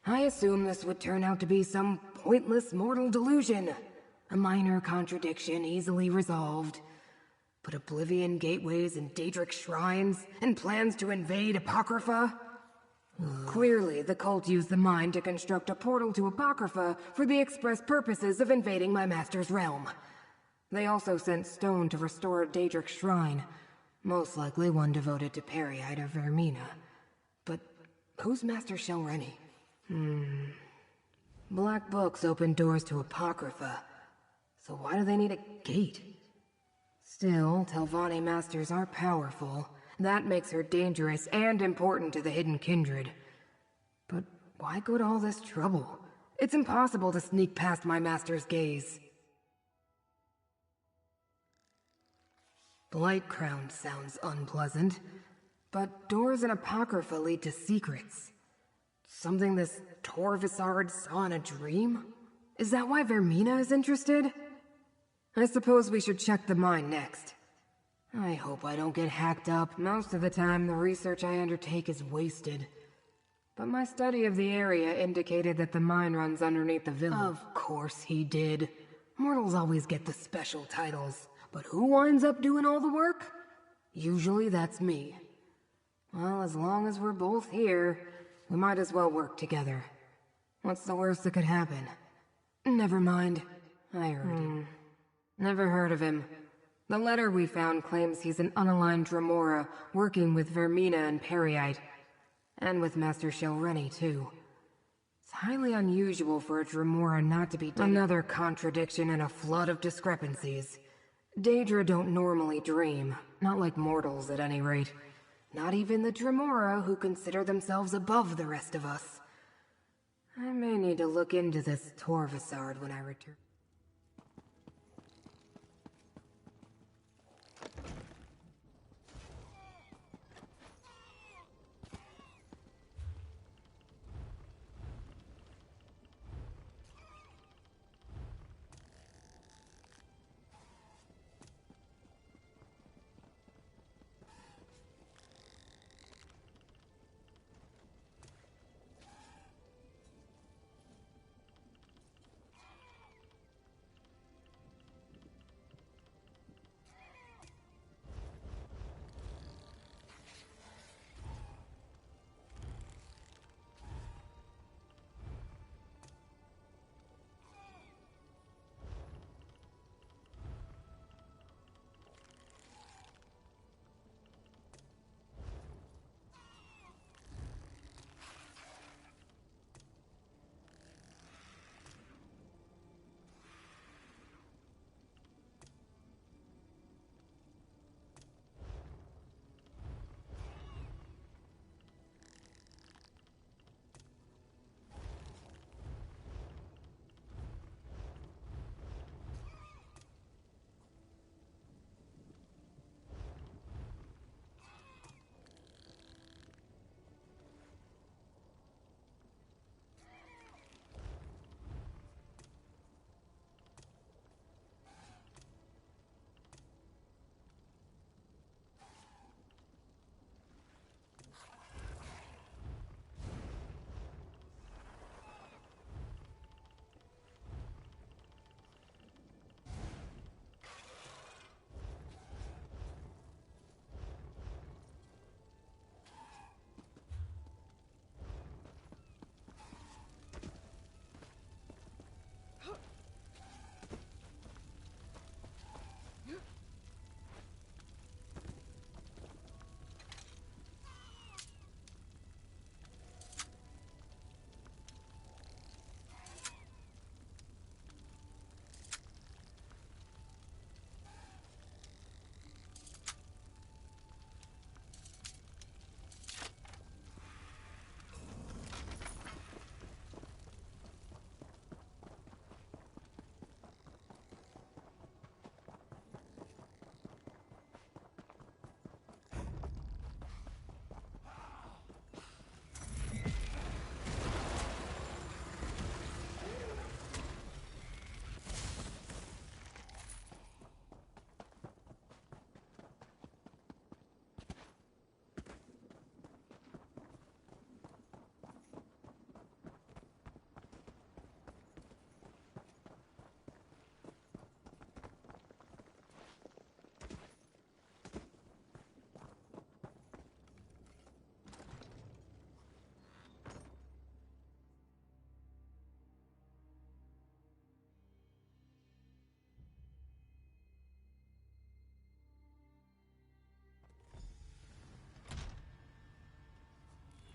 I assume this would turn out to be some pointless mortal delusion. A minor contradiction easily resolved. But Oblivion gateways and Daedric shrines, and plans to invade Apocrypha? Clearly, the cult used the mine to construct a portal to Apocrypha for the express purposes of invading my master's realm. They also sent stone to restore a Daedric shrine, most likely one devoted to Periite or Vermina. But who's Master Shelreni? Black books open doors to Apocrypha, so why do they need a gate? Still, Telvanni masters are powerful. That makes her dangerous and important to the Hidden Kindred. But why go to all this trouble? It's impossible to sneak past my master's gaze. Blight Crown sounds unpleasant, but doors and Apocrypha lead to secrets. Something this Torvisard saw in a dream? Is that why Vermina is interested? I suppose we should check the mine next. I hope I don't get hacked up. Most of the time, the research I undertake is wasted. But my study of the area indicated that the mine runs underneath the village. Of course he did. Mortals always get the special titles. But who winds up doing all the work? Usually that's me. Well, as long as we're both here, we might as well work together. What's the worst that could happen? Never mind. I heard him. Never heard of him. The letter we found claims he's an unaligned Dremora working with Vermina and Periite. And with Master Shelreni, too. It's highly unusual for a Dremora not to be done. Another contradiction in a flood of discrepancies. Daedra don't normally dream. Not like mortals, at any rate. Not even the Dremora, who consider themselves above the rest of us. I may need to look into this Torvisard when I return.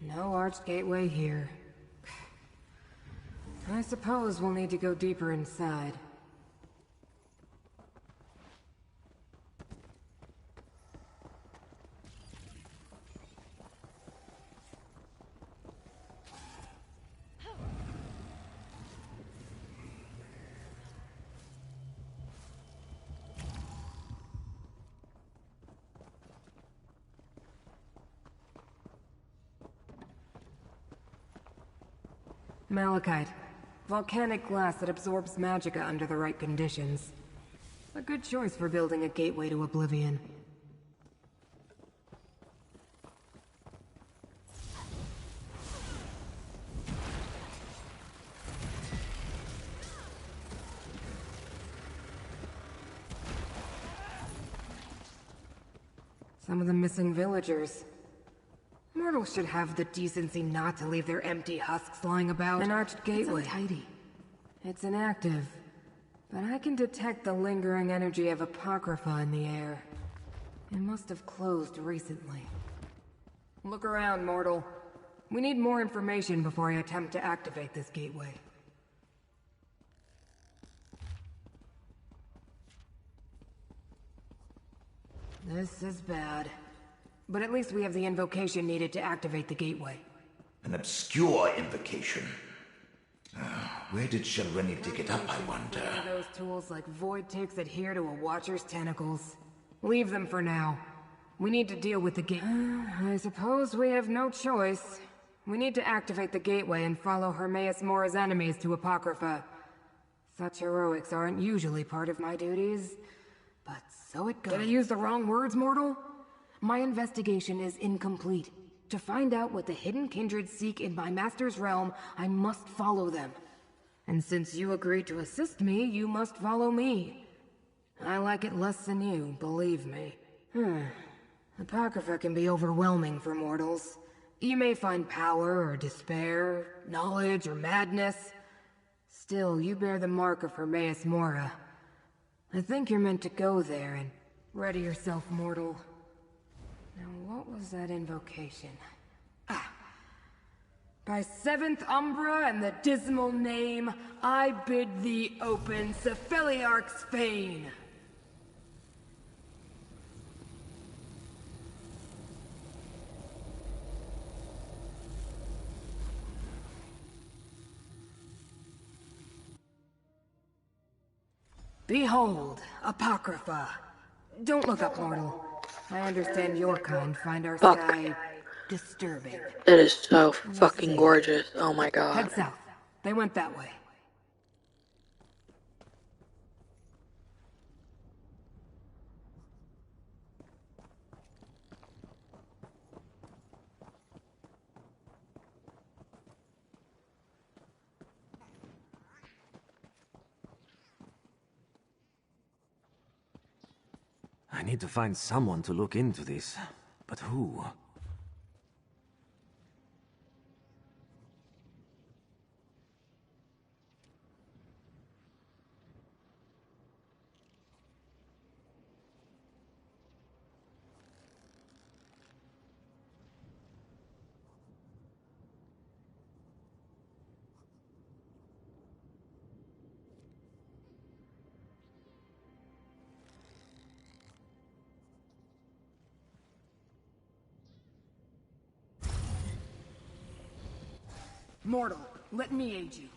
No arched gateway here. I suppose we'll need to go deeper inside. Malachite. Volcanic glass that absorbs magicka under the right conditions. A good choice for building a gateway to oblivion. Some of the missing villagers. Mortals should have the decency not to leave their empty husks lying about. An arched gateway. It's untidy. It's inactive, but I can detect the lingering energy of Apocrypha in the air. It must have closed recently. Look around, mortal. We need more information before I attempt to activate this gateway. This is bad. But at least we have the invocation needed to activate the gateway. An obscure invocation. Where did Shelreni dig it up, I wonder? Those tools like void ticks adhere to a Watcher's tentacles. Leave them for now. We need to deal with the gate. I suppose we have no choice. We need to activate the gateway and follow Hermaeus Mora's enemies to Apocrypha. Such heroics aren't usually part of my duties, but so it goes. Did I use the wrong words, mortal? My investigation is incomplete. To find out what the hidden kindred seek in my master's realm, I must follow them. And since you agreed to assist me, you must follow me. I like it less than you, believe me. Apocrypha can be overwhelming for mortals. You may find power or despair, knowledge or madness. Still, you bear the mark of Hermaeus Mora. I think you're meant to go there and ready yourself, mortal. Now, what was that invocation? By seventh Umbra and the dismal name, I bid thee open Cephaliarch's fane. Behold, Apocrypha. Don't look up, mortal. I understand your kind find our sky disturbing. It is so fucking gorgeous. Oh my god. Head south. They went that way. I need to find someone to look into this. But who? Mortal, let me aid you.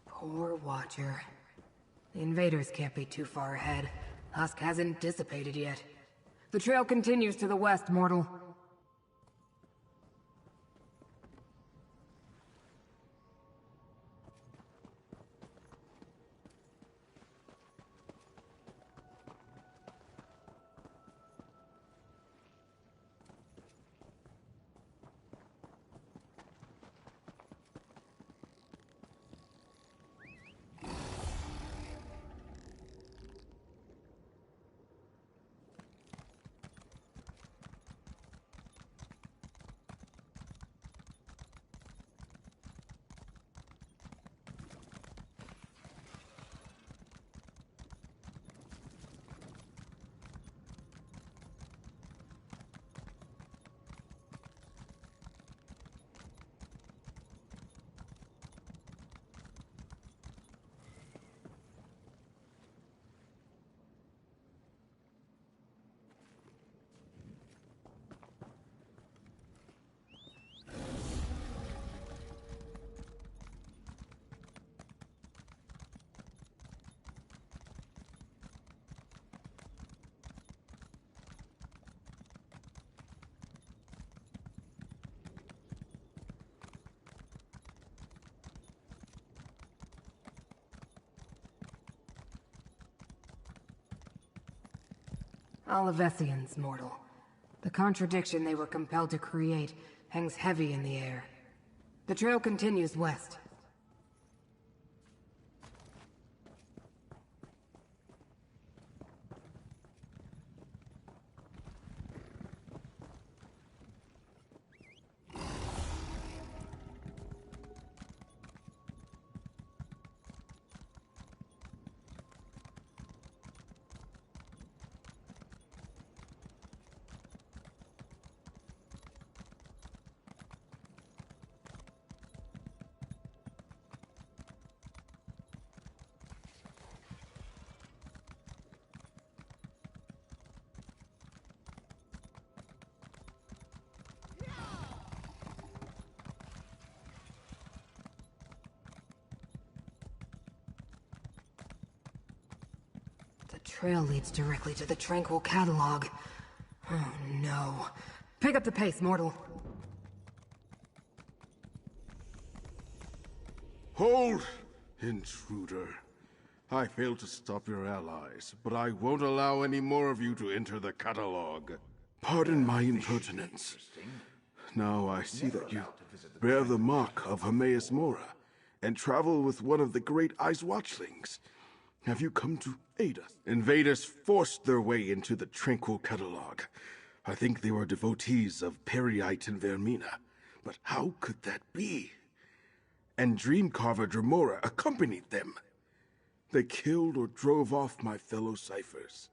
Poor Watcher. The invaders can't be too far ahead. Husk hasn't dissipated yet. The trail continues to the west, mortal. Olivesians, mortal. The contradiction they were compelled to create hangs heavy in the air. The trail continues west. The trail leads directly to the Tranquil Catalog. Oh no. Pick up the pace, mortal. Hold, intruder. I failed to stop your allies, but I won't allow any more of you to enter the catalog. Pardon my impertinence. Now I see that you bear the mark of Hermaeus Mora, and travel with one of the great Ice Watchlings. Have you come to aid us? Invaders forced their way into the Tranquil Catalog. I think they were devotees of Periite and Vermina. But how could that be? And Dreamcarver Dremora accompanied them. They killed or drove off my fellow ciphers.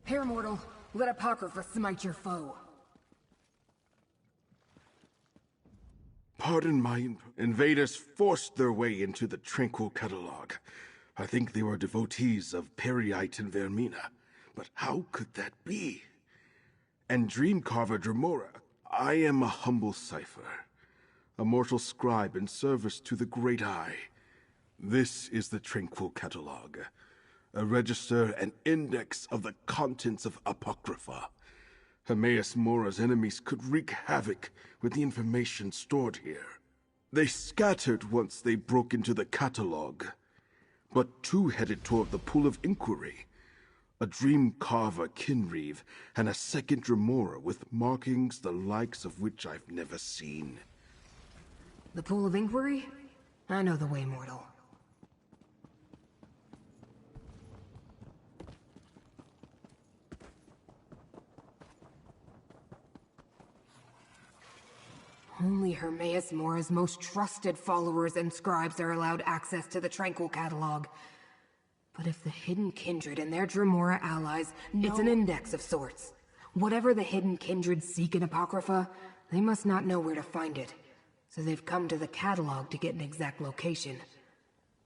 Here, mortal. Let Apocrypha smite your foe. Pardon my invaders forced their way into the Tranquil Catalog. I think they were devotees of Periite and Vermina. But how could that be? And Dreamcarver Dremora. I am a humble cipher, a mortal scribe in service to the Great Eye. This is the Tranquil Catalog, a register and index of the contents of Apocrypha. Hermaeus Mora's enemies could wreak havoc with the information stored here. They scattered once they broke into the catalog, but two headed toward the Pool of Inquiry. A Dreamcarver Kinreeve and a second Dremora with markings the likes of which I've never seen. The Pool of Inquiry? I know the way, mortal. Only Hermaeus Mora's most trusted followers and scribes are allowed access to the Tranquil Catalog. But if the Hidden Kindred and their Dremora allies, it's an index of sorts. Whatever the hidden kindreds seek in Apocrypha, they must not know where to find it. So they've come to the catalog to get an exact location.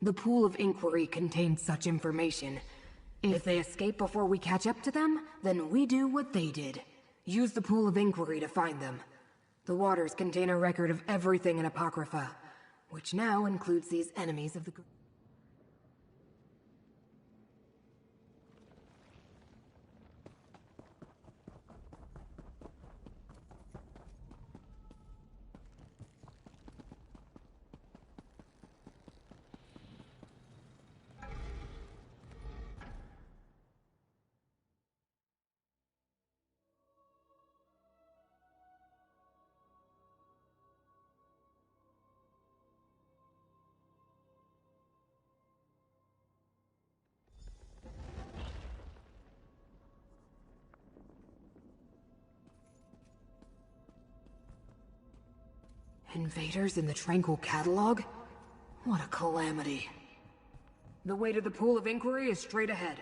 The pool of inquiry contains such information. If they escape before we catch up to them, then we do what they did. Use the pool of inquiry to find them. The waters contain a record of everything in Apocrypha, which now includes these enemies of the group. Invaders in the Tranquil Catalog? What a calamity. The way to the pool of inquiry is straight ahead.